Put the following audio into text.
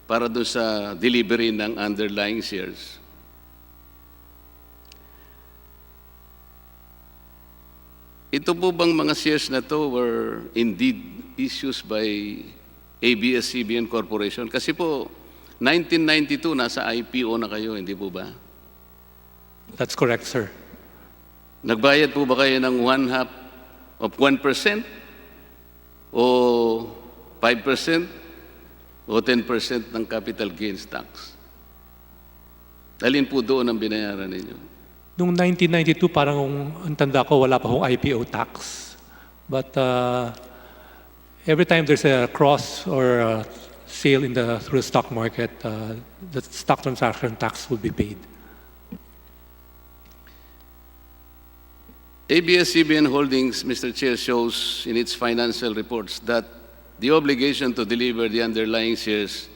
para doon sa delivery ng underlying shares. Ito po bang mga shares na to were indeed issues by ABS-CBN Corporation? Kasi po, 1992, nasa IPO na kayo, hindi po ba? That's correct, sir. Nagbayad po ba kayo ng 1/2 of 1% o 5% o 10% ng capital gains tax? Alin po doon ang binayaran ninyo? Noong 1992, parang ang tanda ko, wala pa hong IPO tax. But every time there's a cross or a sale through the stock market, the stock transaction tax will be paid. ABS-CBN Holdings, Mr. Chair, shows in its financial reports that the obligation to deliver the underlying shares